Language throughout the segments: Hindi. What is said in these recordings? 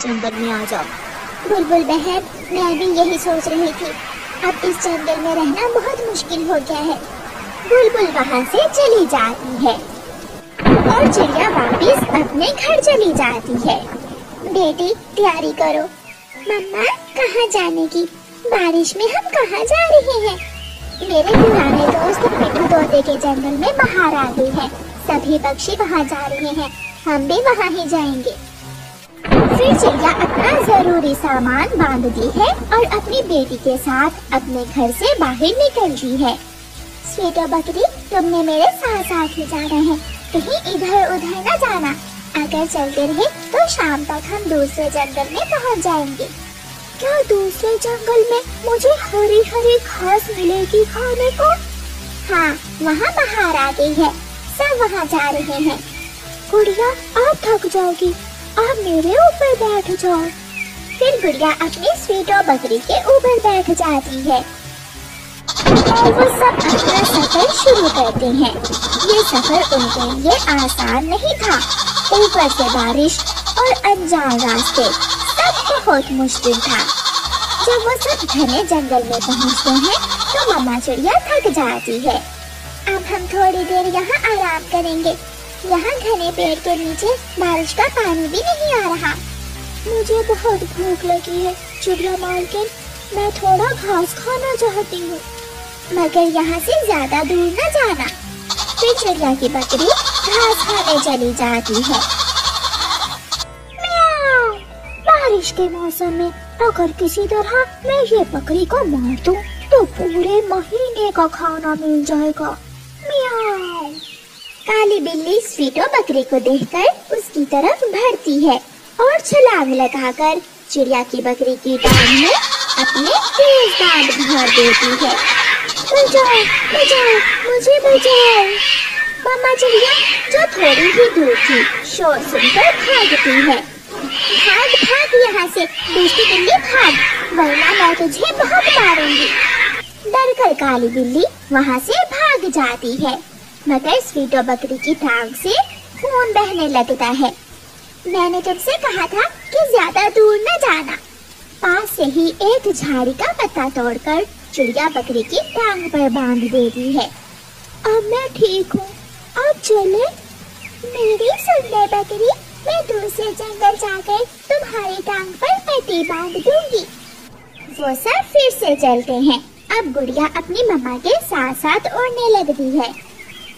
जंगल में आ जाओ। बुलबुल बहन, मैं भी यही सोच रही थी। अब इस जंगल में रहना बहुत मुश्किल हो गया है। बुलबुल वहाँ से चली जाती है और चिड़िया वापस अपने घर चली जाती है। बेटी तैयारी करो। मम्मा कहाँ जाने की? बारिश में हम कहाँ जा रहे हैं? मेरे पुराने दोस्त मिट्टू तोते के जंगल में बाहर आ गए हैं। सभी पक्षी वहाँ जा रहे हैं, हम भी वहाँ ही जाएंगे। फिर चिड़िया अपना जरूरी सामान बांधती है और अपनी बेटी के साथ अपने घर से बाहर निकलती है। स्वीटो बकरी, तुमने मेरे साथ साथ ही जाना है, कहीं इधर उधर न जाना। अगर चलते रहे तो शाम तक हम दूसरे जंगल में पहुंच जाएंगे। क्या दूसरे जंगल में मुझे हरी हरी घास मिलेगी खाने को? हाँ, वहाँ बाहर आ गई है, सब वहाँ जा रहे हैं। गुड़िया आप थक जाओगी, आप मेरे ऊपर बैठ जाओ। फिर गुड़िया अपनी स्वीटो बकरी के ऊपर बैठ जाती है और वो सब अपना सफर शुरू करते हैं। ये सफर उनके लिए आसान नहीं था। ऊपर से बारिश और अनजान रास्ते, सब बहुत मुश्किल था। जब वो सब घने जंगल में पहुंचते हैं तो मम्मा चिड़िया थक जाती है। अब हम थोड़ी देर यहाँ आराम करेंगे। यहाँ घने पेड़ के नीचे बारिश का पानी भी नहीं आ रहा। मुझे बहुत भूख लगी है चिड़िया मालकिन, मैं थोड़ा घास खाना चाहती हूँ। मगर यहाँ से ज्यादा दूर न जाना। फिर चिड़िया की बकरी घास खाने चली जाती है। म्याऊ। बारिश के मौसम में अगर किसी तरह मैं ये बकरी को मार दूं तो पूरे महीने का खाना मिल जाएगा। म्याऊ। काली बिल्ली स्वीटो बकरी को देखकर उसकी तरफ बढ़ती है और छलांग लगाकर चिड़िया की बकरी की टांग में अपने तेज दांत भर देती है। बचाओ, बचाओ, मुझे बचाओ। मम्मा चिड़िया जो थोड़ी ही दूर थी शोर सुनकर भागती है। भाग भाग यहाँ से, दूसरी बिल्ली भाग, वरना मैं तुझे बहुत मारूंगी। डरकर काली बिल्ली वहाँ से भाग जाती है, मगर स्वीटो बकरी की टांग से खून बहने लगता है। मैंने तुमसे कहा था कि ज्यादा दूर न जाना। पास से ही एक झाड़ी का पत्ता तोड़कर चिड़िया बकरी की टांग पर बांध देती है। अब मैं ठीक हूँ, अब चले। मेरी सुंदर बकरी, मैं दूसरे जंगल जाकर तुम्हारी टांग पर पट्टी बांध दूंगी। वो सब फिर से चलते हैं। अब गुड़िया अपनी मम्मा के साथ साथ उड़ने लगती है,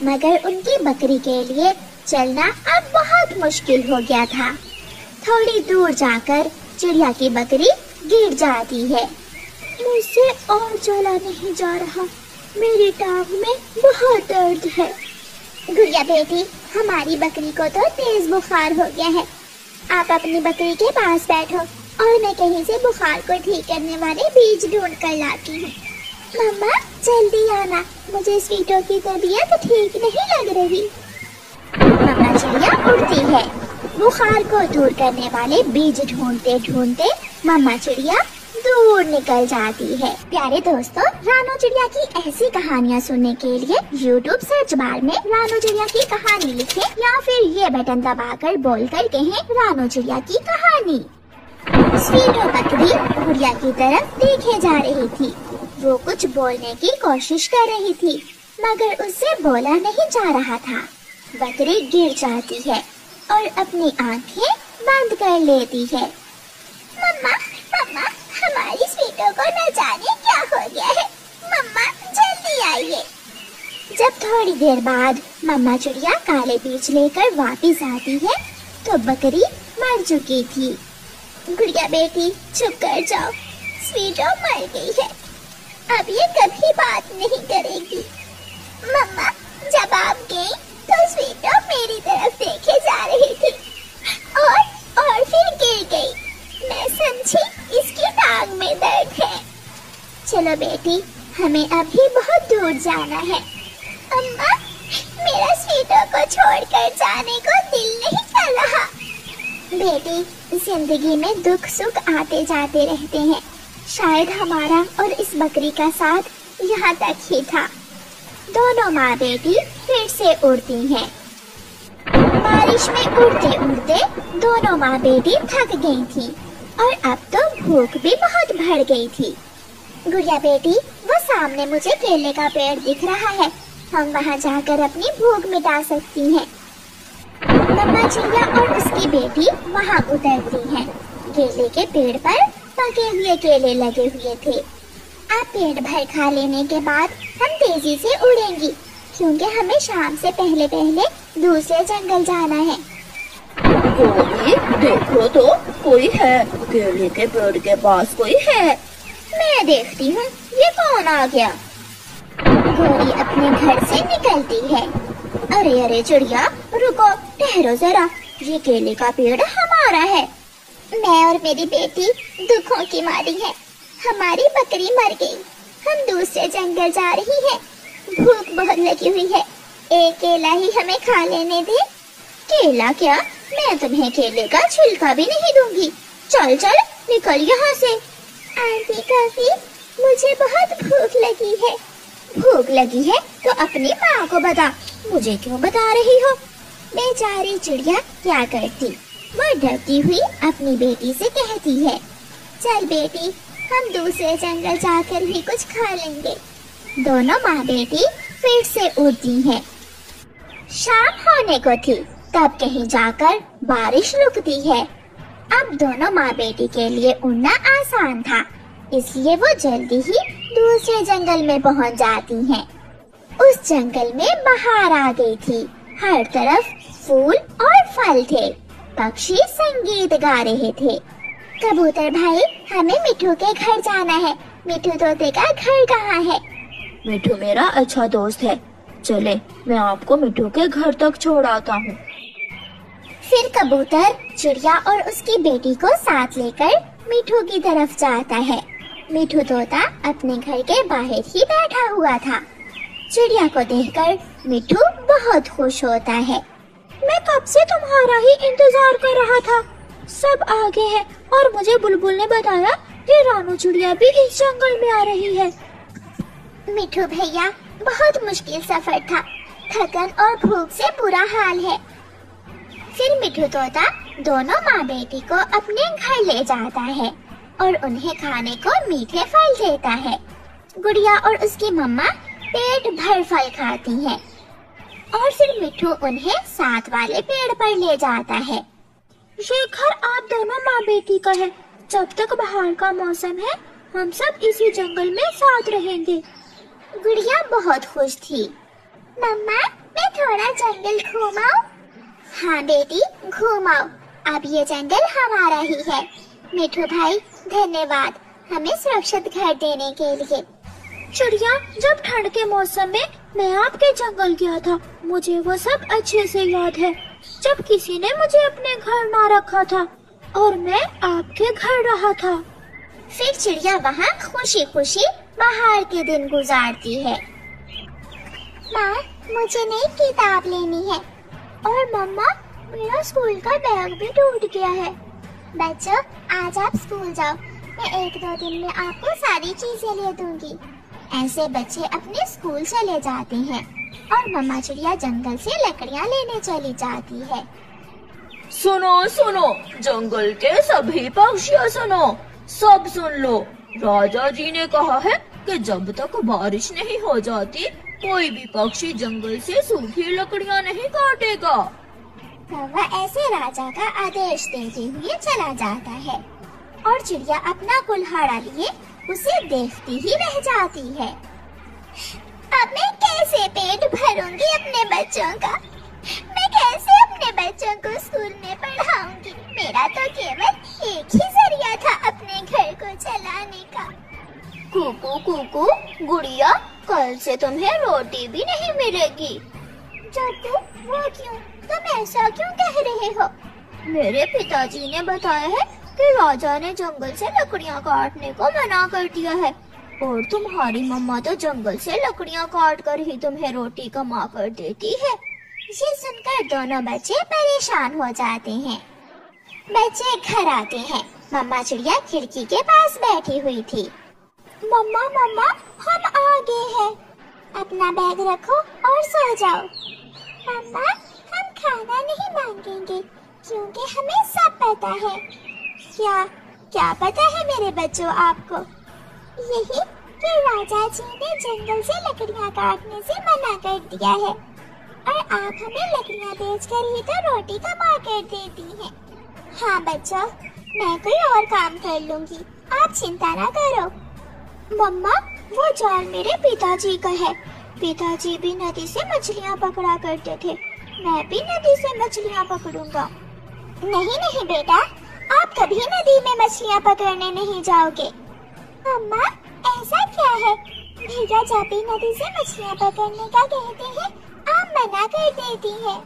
मगर उनकी बकरी के लिए चलना अब बहुत मुश्किल हो गया था। थोड़ी दूर जाकर चिड़िया की बकरी गिर जाती है। मुझसे और चला नहीं जा रहा, मेरी टांग में बहुत दर्द है। गुड़िया बेटी, हमारी बकरी को तो तेज बुखार हो गया है। आप अपनी बकरी के पास बैठो और मैं कहीं से बुखार को ठीक करने वाले बीज ढूंढ कर लाती हूँ। मम्मा जल्दी आना, मुझे स्वीटो की तबीयत ठीक नहीं लग रही। मम्मा चिड़िया उड़ती है। बुखार को दूर करने वाले बीज ढूंढते ढूंढते मम्मा चिड़िया दूर निकल जाती है। प्यारे दोस्तों, रानो चिड़िया की ऐसी कहानियाँ सुनने के लिए YouTube सर्च बार में रानो चिड़िया की कहानी लिखें या फिर ये बटन दबाकर बोल कर कहें रानो चिड़िया की कहानी। स्वीटो बकरी गुड़िया की तरफ देखे जा रही थी। वो कुछ बोलने की कोशिश कर रही थी, मगर उससे बोला नहीं जा रहा था। बकरी गिर जाती है और अपनी आंखें बंद कर लेती है। मम्मा, मम्मा, हमारी स्वीटो को न जाने क्या हो गया है। मम्मा जल्दी आइए। जब थोड़ी देर बाद मम्मा चिड़िया काले बीज लेकर वापस आती है तो बकरी मर चुकी थी। गुड़िया बेटी चुप कर जाओ, स्वीटो मर गई है, अब ये कभी बात नहीं करेगी। मम्मा जब आप गई तो स्वीटो मेरी तरफ देखे जा रही थी और फिर गिर गई। मैं समझी इसकी टांग में दर्द है। चलो बेटी, हमें अभी बहुत दूर जाना है। अम्मा, मेरा स्वीटो को छोड़कर जाने को दिल नहीं कर रहा। बेटी, जिंदगी में दुख सुख आते जाते रहते हैं। शायद हमारा और इस बकरी का साथ यहाँ तक ही था। दोनों माँ बेटी फिर से उड़ती हैं। बारिश में उड़ते उड़ते दोनों माँ बेटी थक गई थी और अब तो भूख भी बहुत बढ़ गई थी। गुड़िया बेटी, वो सामने मुझे केले का पेड़ दिख रहा है, हम वहाँ जाकर अपनी भूख मिटा सकती हैं। मम्मा चिड़िया और उसकी बेटी वहाँ उतरती हैं। केले के पेड़ पर पके हुए केले लगे हुए थे। अब पेट भर खा लेने के बाद हम तेजी से उड़ेंगी, क्योंकि हमें शाम से पहले पहले दूसरे जंगल जाना है। गोरी, देखो तो कोई है, केले के पेड़ के पास कोई है। मैं देखती हूँ, ये कौन आ गया। गोरी अपने घर से निकलती है। अरे अरे चिड़िया, रुको, ठहरो जरा, ये केले का पेड़ हमारा है। मैं और मेरी बेटी दुखों की मारी है, हमारी बकरी मर गई, हम दूसरे जंगल जा रही हैं। भूख बहुत लगी हुई है, एक केला ही हमें खा लेने दे। केला क्या, मैं तुम्हें केले का छिलका भी नहीं दूंगी। चल चल निकल यहाँ से। आंटी काकी, मुझे बहुत भूख लगी है। भूख लगी है तो अपनी माँ को बता, मुझे क्यों बता रही हो। बेचारी चिड़िया क्या करती, वो डरती हुई अपनी बेटी से कहती है, चल बेटी, हम दूसरे जंगल जाकर भी कुछ खा लेंगे। दोनों माँ बेटी फिर से उड़ती हैं। शाम होने को थी, तब कहीं जाकर बारिश रुकती है। अब दोनों माँ बेटी के लिए उड़ना आसान था, इसलिए वो जल्दी ही दूसरे जंगल में पहुँच जाती हैं। उस जंगल में बहार आ गई थी, हर तरफ फूल और फल थे, पक्षी संगीत गा रहे थे। कबूतर भाई, हमें मिठू के घर जाना है। मिठू तोते का घर कहाँ है? मिठू मेरा अच्छा दोस्त है, चले मैं आपको मिठू के घर तक छोड़ आता हूँ। फिर कबूतर चिड़िया और उसकी बेटी को साथ लेकर मिठू की तरफ जाता है। मिठू तोता अपने घर के बाहर ही बैठा हुआ था। चिड़िया को देखकर मिठू बहुत खुश होता है। मैं कब से तुम्हारा ही इंतजार कर रहा था, सब आगे हैं और मुझे बुलबुल ने बताया कि रानू चिड़िया भी इस जंगल में आ रही है। मिठू भैया, बहुत मुश्किल सफर था, थकन और भूख से बुरा हाल है। फिर मिठू तोता दोनों माँ बेटी को अपने घर ले जाता है और उन्हें खाने को मीठे फल देता है। गुड़िया और उसकी मम्मा पेट भर फल खाती हैं और फिर मिठू उन्हें साथ वाले पेड़ पर ले जाता है। ये घर आप दोनों माँ बेटी का है, जब तक बाहर का मौसम है हम सब इसी जंगल में साथ रहेंगे। गुड़िया बहुत खुश थी। मम्मा, मैं थोड़ा जंगल घूमाऊं? हाँ बेटी, घूमाओ, अब ये जंगल हमारा ही है। मिठू भाई, धन्यवाद हमें सुरक्षित घर देने के लिए। चिड़िया, जब ठंड के मौसम में मैं आपके जंगल गया था, मुझे वो सब अच्छे से याद है, जब किसी ने मुझे अपने घर ना रखा था और मैं आपके घर रहा था। फिर चिड़िया वहाँ खुशी खुशी बाहर के दिन गुजारती है। माँ, मुझे नई किताब लेनी है और मम्मा, मेरा स्कूल का बैग भी टूट गया है। बच्चों, आज आप स्कूल जाओ, मैं 1-2 दिन में आपको सारी चीजें ले दूंगी। ऐसे बच्चे अपने स्कूल चले जाते हैं और मम्मा चिड़िया जंगल से लकड़ियाँ लेने चली जाती है। सुनो सुनो, जंगल के सभी पक्षियों सुनो, सब सुन लो। राजा जी ने कहा है कि जब तक बारिश नहीं हो जाती कोई भी पक्षी जंगल से सूखी लकड़ियाँ नहीं काटेगा। कौवा ऐसे राजा का आदेश देते हुए चला जाता है और चिड़िया अपना कुल्हाड़ा लिए उसे देखती ही रह जाती है। अब मैं कैसे पेट भरूंगी अपने बच्चों का? मैं कैसे अपने बच्चों को स्कूल में पढ़ाऊंगी? मेरा तो केवल एक ही जरिया था अपने घर को चलाने का। कुकू कुकू, गुड़िया, कल से तुम्हें रोटी भी नहीं मिलेगी। जट्टू, वो क्यों? तुम ऐसा क्यों कह रहे हो? मेरे पिताजी ने बताया है कि राजा ने जंगल से लकड़ियाँ काटने को मना कर दिया है और तुम्हारी मम्मा तो जंगल से लकड़ियाँ काट कर ही तुम्हें रोटी कमा कर देती है। ये सुनकर दोनों बच्चे परेशान हो जाते हैं। बच्चे घर आते हैं। मम्मा चिड़िया खिड़की के पास बैठी हुई थी। मम्मा मम्मा, हम आ गए हैं, अपना बैग रखो और सो जाओ। मम्मा, हम खाना नहीं मांगेंगे क्योंकि हमें सब पता है। क्या क्या पता है मेरे बच्चों आपको? यही कि राजा जी ने जंगल से लकड़ियाँ काटने से मना कर दिया है और आप हमें लकड़ियाँ बेचकर ही तो रोटी कमा कर देती हैं। हाँ बच्चों, मैं कोई और काम कर लूँगी, आप चिंता ना करो। मम्मा, वो जाल मेरे पिताजी का है। पिताजी भी नदी से मछलियाँ पकड़ा करते थे, मैं भी नदी से मछलियाँ पकड़ूंगा। नहीं नहीं बेटा, आप कभी नदी में मछलियाँ पकड़ने नहीं जाओगे। मम्मा, ऐसा क्या है? भैया जब भी नदी से मछलियाँ पकड़ने का कहते हैं, आप मना कर देती हैं।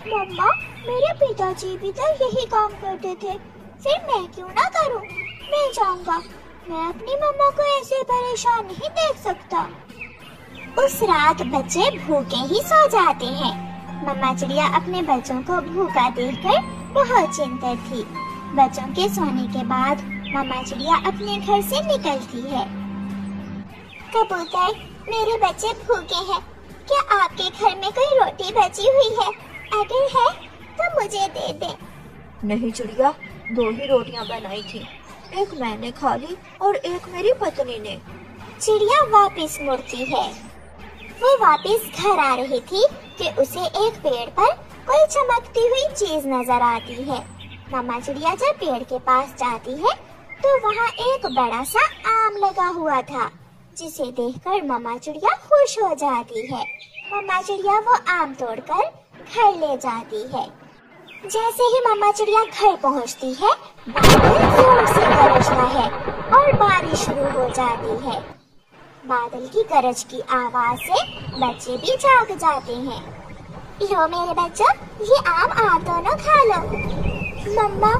मम्मा, मेरे पिताजी भी तो यही काम करते थे, फिर मैं क्यों ना करूं? मैं जाऊंगा, मैं अपनी मम्मा को ऐसे परेशान नहीं देख सकता। उस रात बच्चे भूखे ही सो जाते हैं। मम्मा चिड़िया अपने बच्चों को भूखा देखकर बहुत चिंतित थी। बच्चों के सोने के बाद मम्मा चिड़िया अपने घर से निकलती है। कबूतर, मेरे बच्चे भूखे हैं, क्या आपके घर में कोई रोटी बची हुई है? अगर है तो मुझे दे दे। नहीं चिड़िया, 2 ही रोटियां बनाई थी, एक मैंने खा ली और एक मेरी पत्नी ने। चिड़िया वापस मुड़ती है। वो वापस घर आ रही थी कि उसे एक पेड़ पर कोई चमकती हुई चीज नजर आती है। मम्मा चिड़िया जब पेड़ के पास जाती है तो वहाँ एक बड़ा सा आम लगा हुआ था, जिसे देखकर मम्मा चिड़िया खुश हो जाती है। मम्मा चिड़िया वो आम तोड़कर घर ले जाती है। जैसे ही मम्मा चिड़िया घर पहुँचती है, बादल जोर से गरजता है और बारिश शुरू हो जाती है। बादल की गरज की आवाज से बच्चे भी जाग जाते हैं। लो मेरे बच्चों, ये आम आप दोनों खा लो। मम्मा,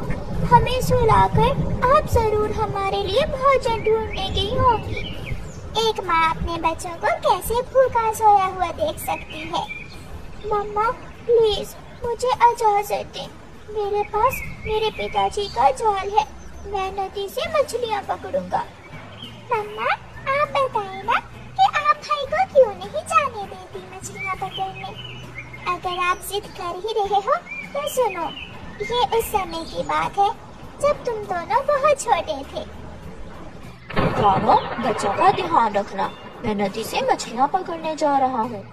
हमें सुलाकर आप जरूर हमारे लिए भोजन ढूंढने गई होंगी। एक माँ अपने बच्चों को कैसे भूखा सोया हुआ देख सकती है। मम्मा प्लीज मुझे इजाजत दें, मेरे पास मेरे पिताजी का जाल है, मैं नदी से मछलियाँ पकड़ूंगा। मम्मा, आप बताइए ना कि आप भाई को क्यों नहीं जाने देती मछलियाँ पकड़ने? अगर आप जिद कर ही रहे हो तो सुनो, ये उस समय की बात है जब तुम दोनों बहुत छोटे थे। दोनों बच्चों का ध्यान रखना, मैं नदी से मछलियाँ पकड़ने जा रहा हूँ।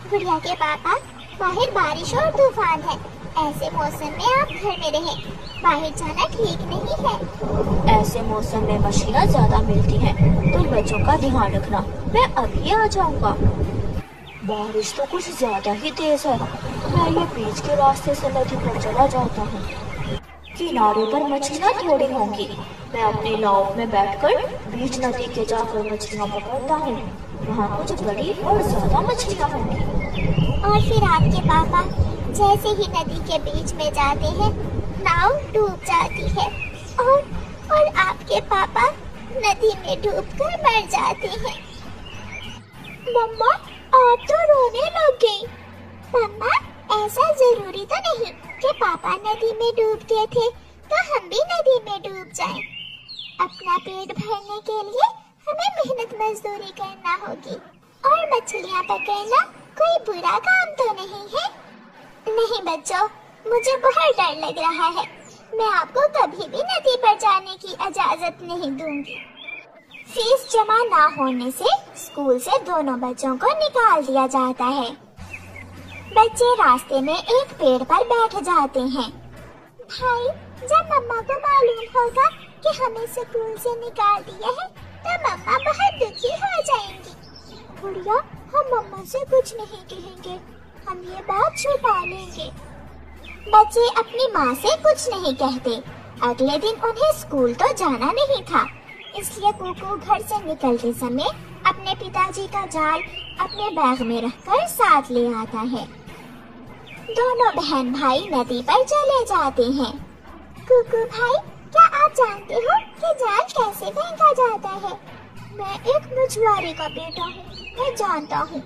गुड़िया के पापा, बाहर बारिश और तूफान है, ऐसे मौसम में आप घर में रहें, बाहर जाना ठीक नहीं है। ऐसे मौसम में मछलियाँ ज्यादा मिलती हैं, तो बच्चों का ध्यान रखना, मैं अभी आ जाऊँगा। बारिश तो कुछ ज्यादा ही तेज है, मैं ये बीच के रास्ते से नदी पर चला जाता हूँ। किनारे पर मछलियाँ थोड़ी होंगी, मैं अपनी नाव में बैठकर बीच नदी के जाकर मछलियाँ पकड़ता हूँ, वहाँ कुछ बड़ी और ज्यादा मछलियाँ होंगी। और फिर आपके पापा जैसे ही नदी के बीच में जाते हैं, नाव डूब जाती है और आपके पापा नदी में डूबकर मर जाते हैं। मम्मा, आप तो रोने लग गई। मम्मा, ऐसा जरूरी तो नहीं कि पापा नदी में डूब गए थे तो हम भी नदी में डूब जाएं। अपना पेट भरने के लिए हमें मेहनत मजदूरी करना होगी और मछलियाँ पकड़ना कोई बुरा काम तो नहीं है। नहीं बच्चों, मुझे बहुत डर लग रहा है, मैं आपको कभी भी नदी पर जाने की इजाजत नहीं दूंगी। फीस जमा ना होने से स्कूल से दोनों बच्चों को निकाल दिया जाता है। बच्चे रास्ते में एक पेड़ पर बैठ जाते हैं। भाई, जब मम्मा को मालूम होगा कि हमें स्कूल से निकाल दिया है तो मम्मा बहुत दुखी हो जाएंगी। गुड़िया, हम मम्मा से कुछ नहीं कहेंगे, हम ये बात छुपा लेंगे। बच्चे अपनी माँ से कुछ नहीं कहते। अगले दिन उन्हें स्कूल तो जाना नहीं था, इसलिए कुकू घर से निकलते समय अपने पिताजी का जाल अपने बैग में रखकर साथ ले आता है। दोनों बहन भाई नदी पर चले जाते हैं। कुकू भाई, क्या आप जानते हो कि जाल कैसे फेंका जाता है? मैं एक मछुआरे का बेटा हूँ, मैं जानता हूँ।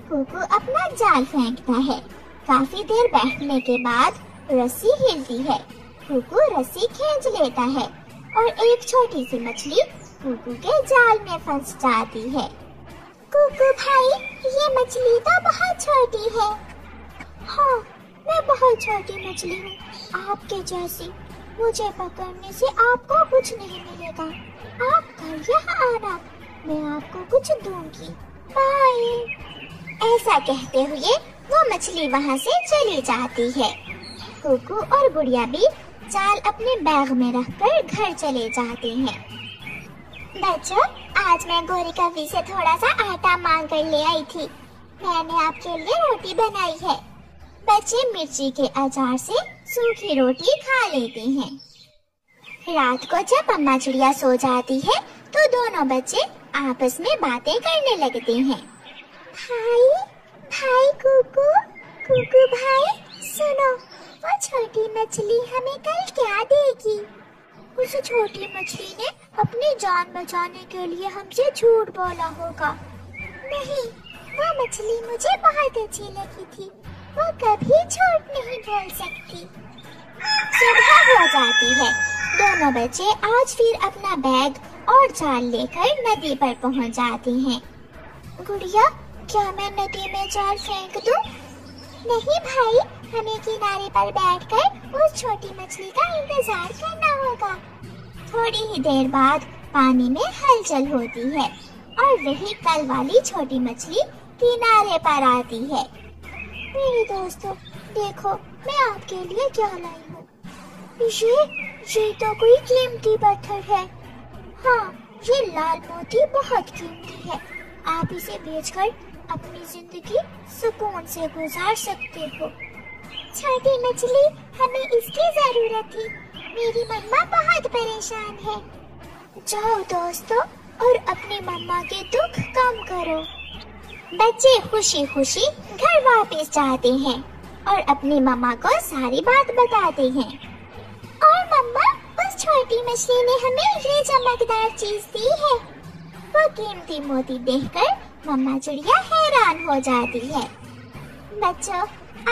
कुकू अपना जाल फेंकता है। काफी देर बैठने के बाद रस्सी हिलती है। कुकू रस्सी खींच लेता है और एक छोटी सी मछली कुकू के जाल में फंस जाती है। कुकू भाई, ये मछली तो बहुत छोटी है। हाँ, मैं बहुत छोटी मछली हूँ, आपके जैसी। मुझे पकड़ने से आपको कुछ नहीं मिलेगा। आप कल यहाँ आना, मैं आपको कुछ दूंगी। बाय। ऐसा कहते हुए वो मछली वहाँ से चली जाती है। कुकू और गुड़िया भी जाल अपने बैग में रखकर घर चले जाते हैं। बच्चों, आज मैं गोरी कव्वी से थोड़ा सा आटा मांग कर ले आई थी। मैंने आपके लिए रोटी बनाई है। बच्चे मिर्ची के अचार से सूखी रोटी खा लेते हैं। रात को जब अम्मा चिड़िया सो जाती है तो दोनों बच्चे आपस में बातें करने लगते हैं। भाई कुकू, कुकू भाई सुनो, वो छोटी मछली हमें कल क्या देगी? उस छोटी मछली ने अपनी जान बचाने के लिए हमसे झूठ बोला होगा। नहीं, वो मछली मुझे बहुत अच्छी लगी थी। वो कभी झूठ नहीं बोल सकती। सुबह हो जाती है। दोनों बच्चे आज फिर अपना बैग और जाल लेकर नदी पर पहुंच जाते हैं। गुड़िया, क्या मैं नदी में जाल फेंक दूं? नहीं भाई, हमें किनारे पर बैठकर उस छोटी मछली का इंतजार करना होगा। थोड़ी ही देर बाद पानी में हलचल होती है और वही कल वाली छोटी मछली किनारे पर आती है। मेरे दोस्तों, देखो मैं आपके लिए क्या लाई हूँ। ये तो कोई कीमती पत्थर है। हाँ, ये लाल मोती बहुत कीमती है। आप इसे बेचकर अपनी जिंदगी सुकून से गुजार सकते हो। छोटी मछली, हमें इसकी जरूरत थी। मेरी मम्मा बहुत परेशान है। जाओ दोस्तों और अपनी मम्मा के दुख कम करो। बच्चे खुशी खुशी घर वापस जाते हैं और अपनी मम्मा को सारी बात बताते हैं। और मम्मा, उस छोटी मछली ने हमें ये चमकदार चीज दी है। वो कीमती मोती देखकर मम्मा चिड़िया हैरान हो जाती है। बच्चों,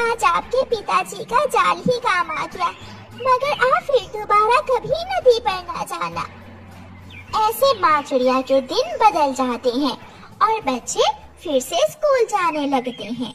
आज आपके पिताजी का जाल ही काम आ गया, मगर आप फिर दोबारा कभी नदी पर न जाना। ऐसे माँ चिड़िया के दिन बदल जाते हैं और बच्चे फिर से स्कूल जाने लगते हैं।